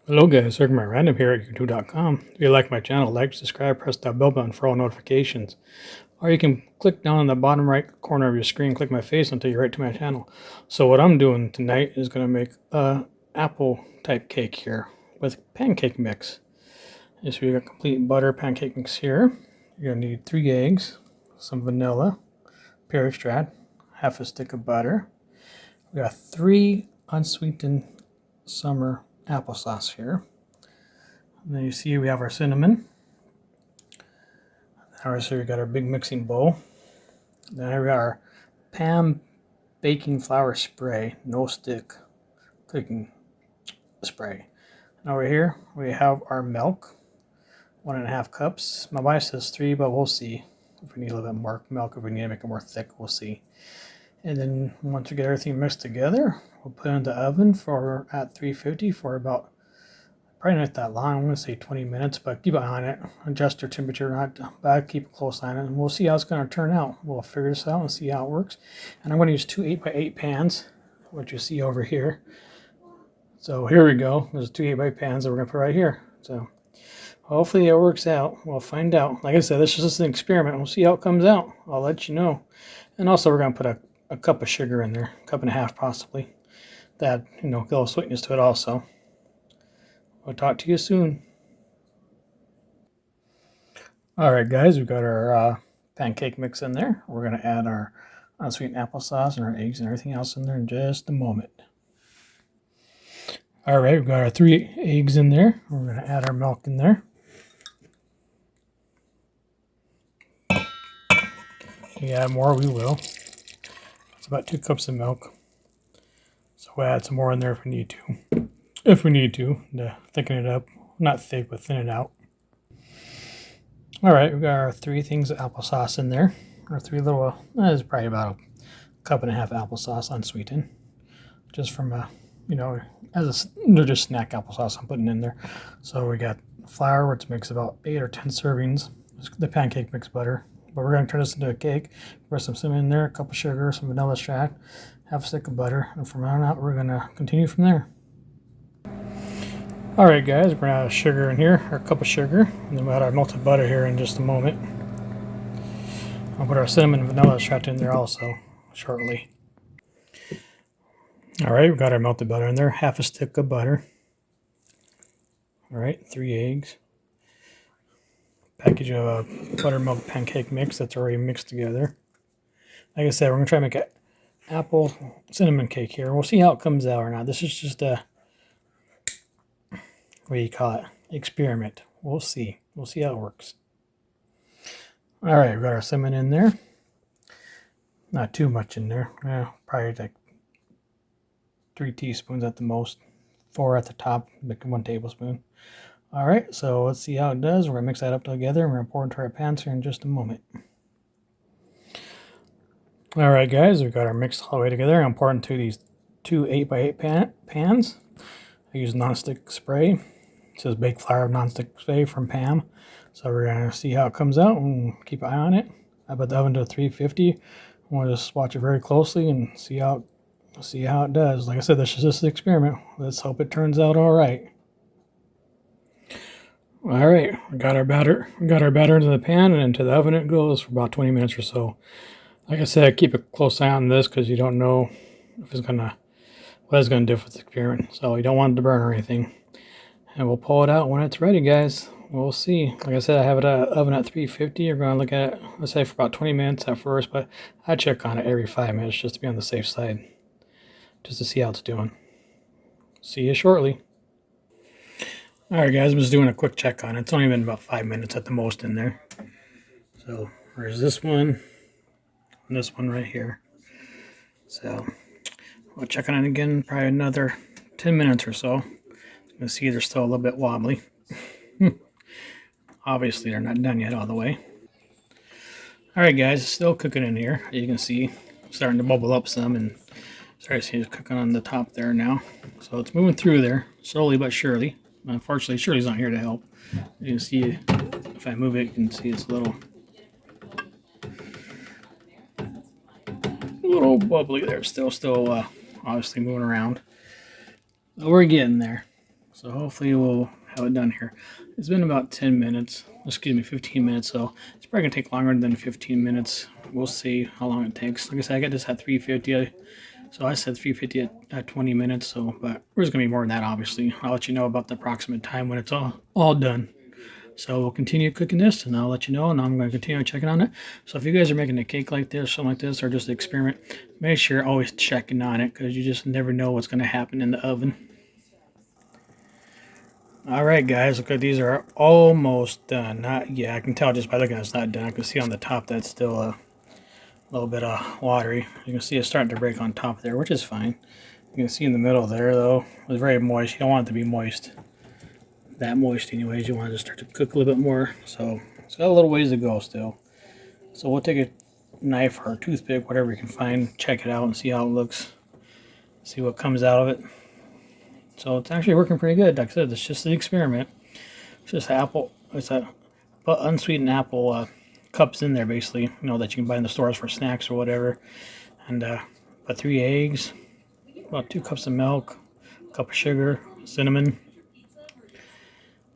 Hello guys, Herkimer At Random here at youtube.com. If you like my channel, like, subscribe, press that bell button for all notifications. Or you can click down in the bottom right corner of your screen, click my face until you're right to my channel. So what I'm doing tonight is going to make a apple type cake here with pancake mix. So we got complete butter pancake mix here. You're going to need 3 eggs, some vanilla, pear extract, half a stick of butter. We got 3 unsweetened summer applesauce here. And then you see we have our cinnamon. Obviously we got our big mixing bowl. Then we got our Pam baking flour spray, no stick cooking spray. And over here we have our milk, 1.5 cups. My wife says 3, but we'll see if we need a little bit more milk. If we need to make it more thick, we'll see. And then once we get everything mixed together, we'll put it in the oven for at 350 for about, probably not that long. I'm going to say 20 minutes, but keep an eye on it. Adjust your temperature, but keep a close eye on it. And we'll see how it's going to turn out. We'll figure this out and see how it works. And I'm going to use 2 8x8 pans, what you see over here. So here we go. There's 2 8x8 pans that we're going to put right here. So hopefully it works out. We'll find out. Like I said, this is just an experiment. We'll see how it comes out. I'll let you know. And also we're going to put a cup of sugar in there, 1.5 cups possibly. That, get a little sweetness to it also. I'll talk to you soon. Alright guys, we've got our pancake mix in there. We're going to add our unsweetened applesauce and our eggs and everything else in there in just a moment. Alright, we've got our 3 eggs in there. We're going to add our milk in there. If we add more, we will. It's about 2 cups of milk. So we'll add some more in there if we need to. If we need to thicken it up. Not thick, but thin it out. Alright, we've got our 3 things of applesauce in there. Our 3 little, that's probably about 1.5 cups applesauce unsweetened. Just from they're just snack applesauce I'm putting in there. So we got flour, which makes about 8 or 10 servings. The pancake mix butter. But we're going to turn this into a cake. Put some cinnamon in there, a cup of sugar, some vanilla extract, half a stick of butter, and from on out we're going to continue from there. Alright guys, we're going to add sugar in here, our cup of sugar, and then we'll add our melted butter here in just a moment. I'll put our cinnamon and vanilla extract in there also shortly. Alright, we've got our melted butter in there, half a stick of butter. Alright, 3 eggs. Package of buttermilk pancake mix that's already mixed together. Like I said, we're going to try to make an apple cinnamon cake here. We'll see how it comes out or not. This is just a, what do you call it, experiment. We'll see. We'll see how it works. Alright, we've got our cinnamon in there. Not too much in there. Probably like 3 teaspoons at the most. 4 at the top, like 1 tablespoon. Alright, so let's see how it does. We're going to mix that up together and we're going to pour into our pans here in just a moment. Alright guys, we've got our mix all the way together. I'm pouring into these 2 8x8 pans. I use nonstick spray. It says bake flour nonstick spray from Pam. So we're going to see how it comes out and keep an eye on it. I put the oven to 350. We'll just watch it very closely and see how it does. Like I said, this is just an experiment. Let's hope it turns out alright. Alright, we got our batter. We got our batter into the pan and into the oven it goes for about 20 minutes or so. Like I said, keep a close eye on this because you don't know if what it's gonna do for the experiment. So you don't want it to burn or anything. And we'll pull it out when it's ready, guys. We'll see. Like I said, I have it at oven at 350. You're gonna look at it, let's say for about 20 minutes at first, but I check on it every 5 minutes just to be on the safe side. Just to see how it's doing. See you shortly. Alright guys, I'm just doing a quick check on it. It's only been about 5 minutes at the most in there. So there's this one and this one right here. So we'll check on it again, probably another 10 minutes or so. You can see they're still a little bit wobbly. Obviously they're not done yet all the way. Alright guys, it's still cooking in here. You can see starting to bubble up some and start to see it cooking on the top there now. So it's moving through there slowly but surely. Unfortunately, Shirley's not here to help. You can see, if I move it, you can see it's a little bubbly there. Still, obviously moving around. But we're getting there. So hopefully we'll have it done here. It's been about 10 minutes, excuse me, 15 minutes, so it's probably going to take longer than 15 minutes. We'll see how long it takes. Like I said, I got this at 350, so I said 350 at 20 minutes, so, but there's going to be more than that, obviously. I'll let you know about the approximate time when it's all done. So we'll continue cooking this, and I'll let you know, and I'm going to continue checking on it. So if you guys are making a cake like this, something like this, or just an experiment, make sure you're always checking on it, because you just never know what's going to happen in the oven. Alright guys, look at these are almost done. Not yet. I can tell just by looking at it's not done. I can see on the top that's still a little bit watery. You can see it's starting to break on top there, which is fine. You can see in the middle there though, it's very moist. You don't want it to be moist. That moist anyways. You want it to start to cook a little bit more. So it's got a little ways to go still. So we'll take a knife or a toothpick, whatever you can find, check it out and see how it looks. See what comes out of it. So it's actually working pretty good. Like I said, it's just an experiment. It's just apple. It's a unsweetened apple cups in there, basically. You know, that you can buy in the stores for snacks or whatever. And about 3 eggs, about 2 cups of milk, a cup of sugar, cinnamon.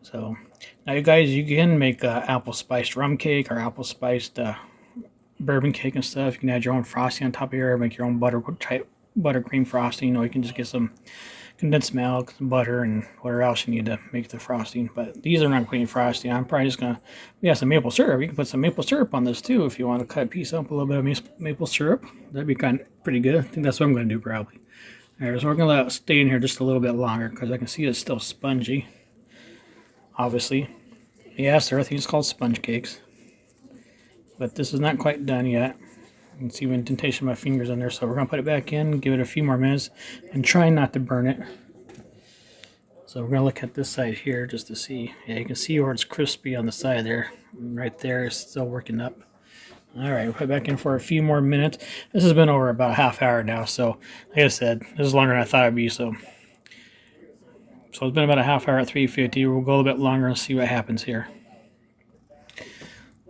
So now, you guys, you can make apple spiced rum cake or apple spiced bourbon cake and stuff. You can add your own frosting on top of here, make your own buttercream frosting. You know, you can just get some condensed milk, butter, and whatever else you need to make the frosting. But these are not putting frosting. I'm probably just gonna, we got some maple syrup. You can put some maple syrup on this too if you want to cut a piece up, a little bit of maple syrup. That'd be kind of pretty good. I think that's what I'm gonna do probably. All right, so we're gonna let it stay in here just a little bit longer because I can see it's still spongy. Obviously, yes, everything's called sponge cakes, but this is not quite done yet. You can see the indentation of my fingers in there, so we're going to put it back in, give it a few more minutes, and try not to burn it. So we're going to look at this side here just to see. Yeah, you can see where it's crispy on the side there. Right there is still working up. Alright, we'll put it back in for a few more minutes. This has been over about a half hour now, so like I said, this is longer than I thought it would be. So it's been about a half hour at 350. We'll go a little bit longer and see what happens here.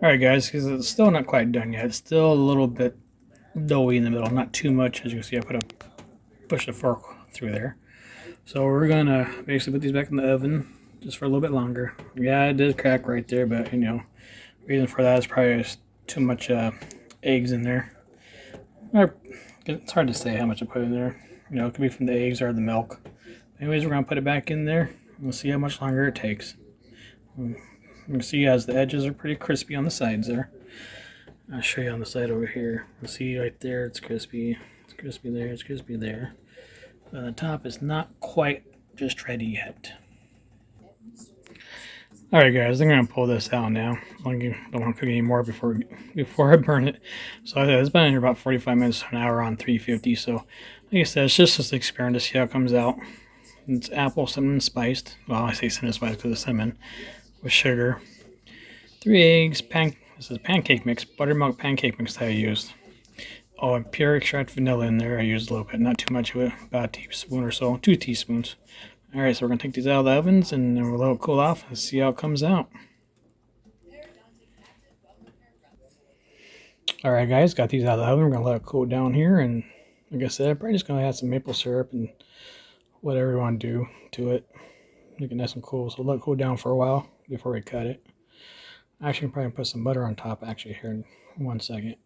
Alright guys, because it's still not quite done yet. It's still a little bit doughy in the middle, not too much. As you can see, I push the fork through there. So we're gonna basically put these back in the oven just for a little bit longer. Yeah, it did crack right there, but you know, reason for that is probably just too much eggs in there. It's hard to say how much I put in there. You know, it could be from the eggs or the milk. Anyways, we're gonna put it back in there. We'll see how much longer it takes. You can see as the edges are pretty crispy on the sides there. I'll show you on the side over here. You'll see right there, it's crispy. It's crispy there, it's crispy there. But the top is not quite just ready yet. Alright guys, I'm going to pull this out now. I don't want to cook any more before I burn it. So it's been in here about 45 minutes to an hour on 350. So like I said, it's just an experiment to see how it comes out. It's apple cinnamon spiced. Well, I say cinnamon spiced because of cinnamon. With sugar. 3 eggs, this is pancake mix, buttermilk pancake mix that I used. Oh, and pure extract vanilla in there. I used a little bit, not too much of it, about a teaspoon or so, 2 teaspoons. Alright, so we're going to take these out of the ovens and then we'll let it cool off and see how it comes out. Alright guys, got these out of the oven. We're going to let it cool down here, and like I said, I'm probably just going to add some maple syrup and whatever you want to do to it. Make it nice and cool, so let it cool down for a while before we cut it. Actually, I'm probably going to put some butter on top actually here in 1 second.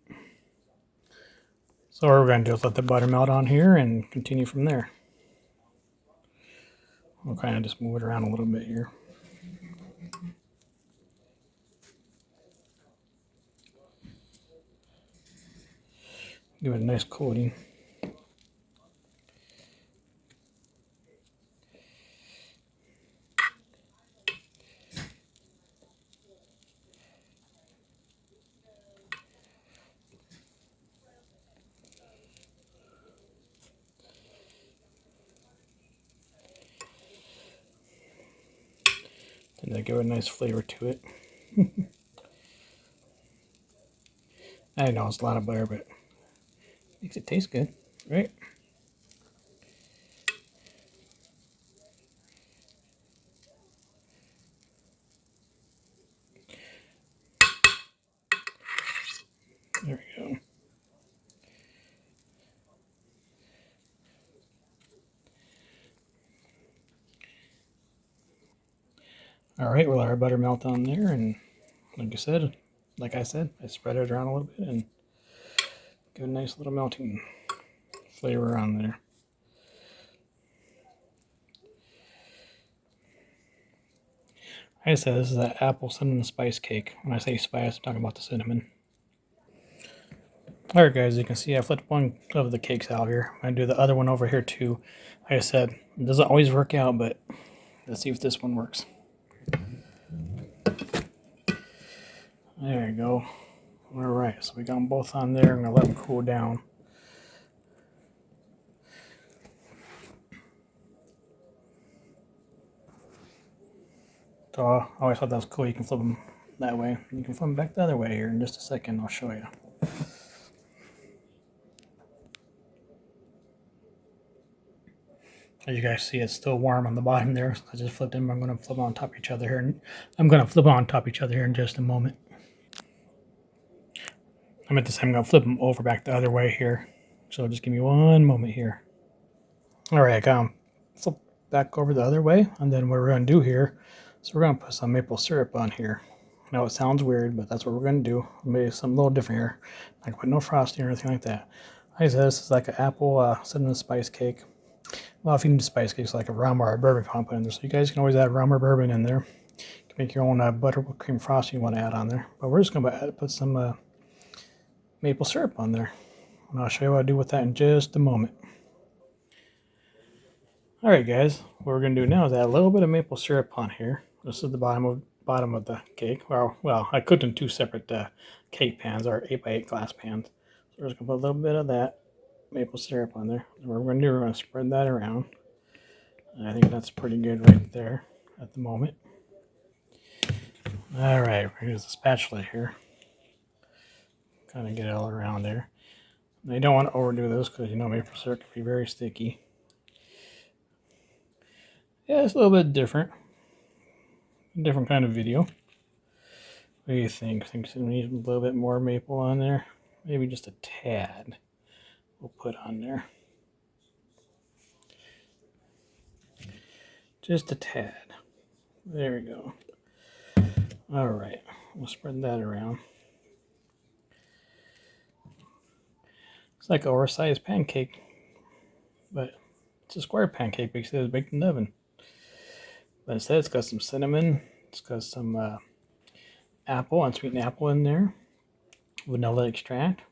So what we're going to do is let the butter melt on here and continue from there. We'll kind of just move it around a little bit here. Give it a nice coating. And they give it a nice flavor to it. I know it's a lot of butter, but it makes it taste good, right? There we go. All right, we'll let our butter melt on there, and like I said, I spread it around a little bit and get a nice little melting flavor on there. Like I said, this is an apple cinnamon spice cake. When I say spice, I'm talking about the cinnamon. Alright guys, you can see I flipped one of the cakes out here. I'm going to do the other one over here too. Like I said, it doesn't always work out, but let's see if this one works. There you go. Alright, so we got them both on there. I'm going to let them cool down. So I always thought that was cool. You can flip them that way. You can flip them back the other way here in just a second. I'll show you. As you guys see, it's still warm on the bottom there. So I just flipped them. I'm going to flip them on top of each other here. In just a moment. I meant to say I'm going to flip them over back the other way here. So just give me one moment here. Alright, I got them flipped back over the other way. And then what we're going to do here, so we're going to put some maple syrup on here. I know it sounds weird, but that's what we're going to do. Maybe something a little different here. I can put no frosting or anything like that. Like I said, this is like an apple cinnamon spice cake. Well, if you need spice cakes like a rum or a bourbon you want to put in there. So you guys can always add rum or bourbon in there. You can make your own buttercream frosting you want to add on there. But we're just going to put some maple syrup on there. And I'll show you what I do with that in just a moment. Alright guys, what we're going to do now is add a little bit of maple syrup on here. This is the bottom of the cake. Well, I cooked in two separate cake pans, or 8x8 glass pans. So we're just going to put a little bit of that maple syrup on there. And what we're going to do, we're going to spread that around. And I think that's pretty good right there at the moment. Alright, we're going to use the spatula here. Kind of get it all around there. Now you don't want to overdo this because you know maple syrup can be very sticky. Yeah, it's a little bit different. Different kind of video. What do you think? Think we need a little bit more maple on there? Maybe just a tad we'll put on there. Just a tad. There we go. Alright, we'll spread that around. It's like an oversized pancake, but it's a square pancake because it's baked in the oven. But instead, it's got some cinnamon, it's got some apple, unsweetened apple in there, vanilla extract.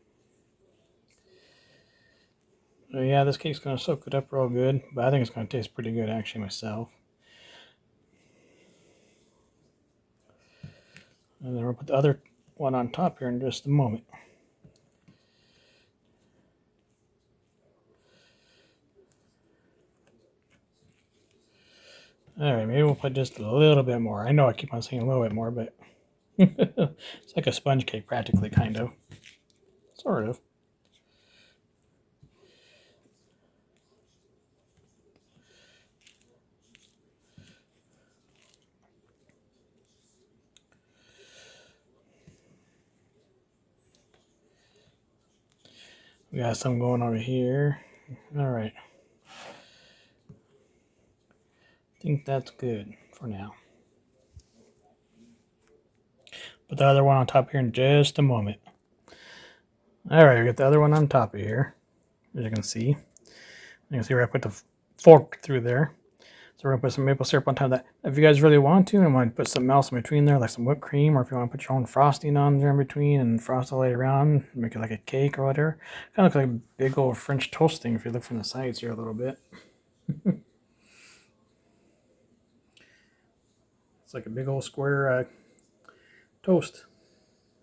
So yeah, this cake's going to soak it up real good, but I think it's going to taste pretty good actually myself. And then we'll put the other one on top here in just a moment. Alright, maybe we'll put just a little bit more. I know I keep on saying a little bit more, but it's like a sponge cake practically, kind of. Sort of. We got some going over here. Alright. I think that's good for now. Put the other one on top here in just a moment. Alright, we got the other one on top of here. As you can see. Where I put the fork through there. So we're going to put some maple syrup on top of that. If you guys really want to, and want to put something else in between there, like some whipped cream, or if you want to put your own frosting on there in between and frost all the way around, make it like a cake or whatever. Kind of looks like a big old French toast thing if you look from the sides here a little bit. It's like a big old square toast.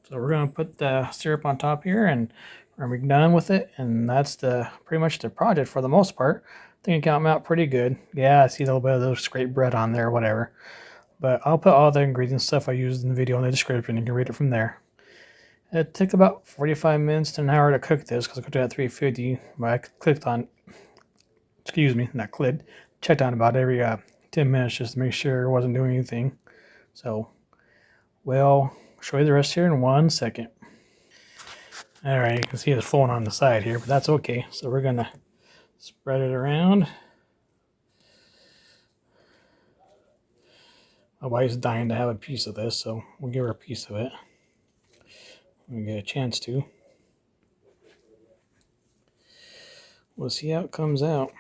So we're going to put the syrup on top here, and we're going to be done with it. And that's pretty much the project for the most part. I think it came out pretty good. Yeah, I see a little bit of those scraped bread on there, whatever. But I'll put all the ingredients stuff I used in the video in the description. You can read it from there. It took about 45 minutes to an hour to cook this because I cooked it at 350. But I checked on about every 10 minutes just to make sure it wasn't doing anything. So, well, I'll show you the rest here in 1 second. Alright, you can see it's flowing on the side here, but that's okay. So we're going to spread it around. My wife's dying to have a piece of this, so we'll give her a piece of it when we get a chance to. We'll see how it comes out.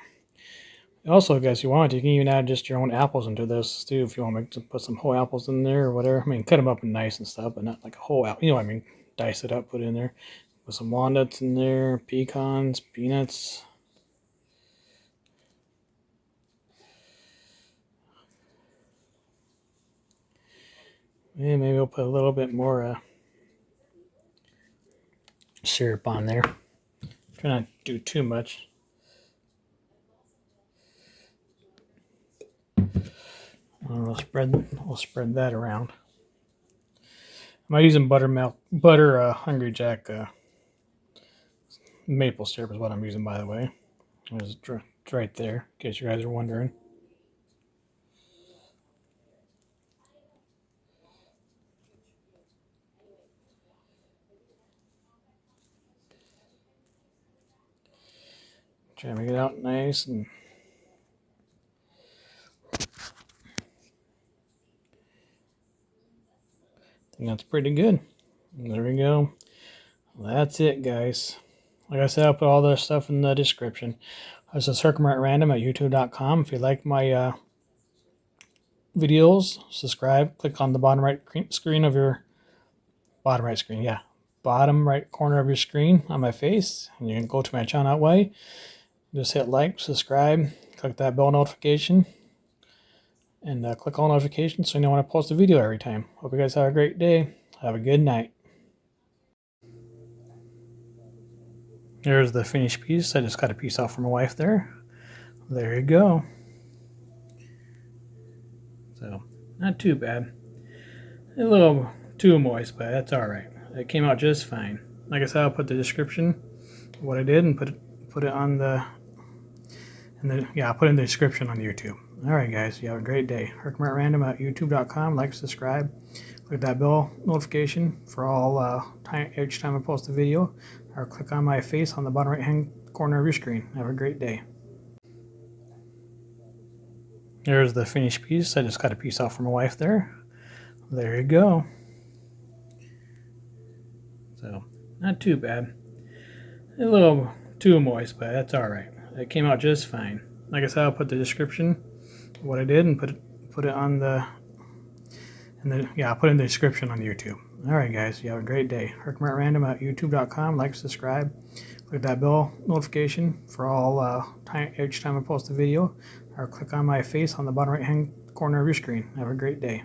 Also, guys, if you want, you can even add just your own apples into this too. If you want to put some whole apples in there or whatever. I mean, cut them up nice and stuff, but not like a whole apple. You know what I mean? Dice it up, put it in there. Put some walnuts in there, pecans, peanuts. And maybe we'll put a little bit more syrup on there. Try not to do too much. We'll spread that around. I'm using Hungry Jack maple syrup is what I'm using, by the way. It's right there, in case you guys are wondering. Try to make it out nice and I think that's pretty good. There we go. Well, that's it, guys. Like I said, I'll put all the stuff in the description. This is Herkimer At Random at youtube.com. If you like my videos, subscribe. Click on the bottom right screen of your bottom right corner of your screen on my face, and you can go to my channel that way. Just hit like, subscribe, click that bell notification, and click all notifications so you know when I post a video every time. Hope you guys have a great day. Have a good night. Here's the finished piece. I just got a piece off from my wife there. There you go. So, not too bad. A little too moist, but that's alright. It came out just fine. Like I said, I'll put the description of what I did and put it on the I'll put it in the description on YouTube. Alright guys, you have a great day. Herkimer At Random at youtube.com. Like, subscribe, click that bell notification for all each time I post a video, or click on my face on the bottom right hand corner of your screen. Have a great day. Here's the finished piece. I just got a piece off from my wife there. There you go. So, not too bad. A little too moist, but that's alright. It came out just fine. Like I said, I'll put the description of what I did and put it on I'll put it in the description on YouTube. Alright guys, you have a great day. Herkimer At Random at youtube.com. Like, subscribe, click that bell notification for all each time I post a video, or click on my face on the bottom right hand corner of your screen. Have a great day.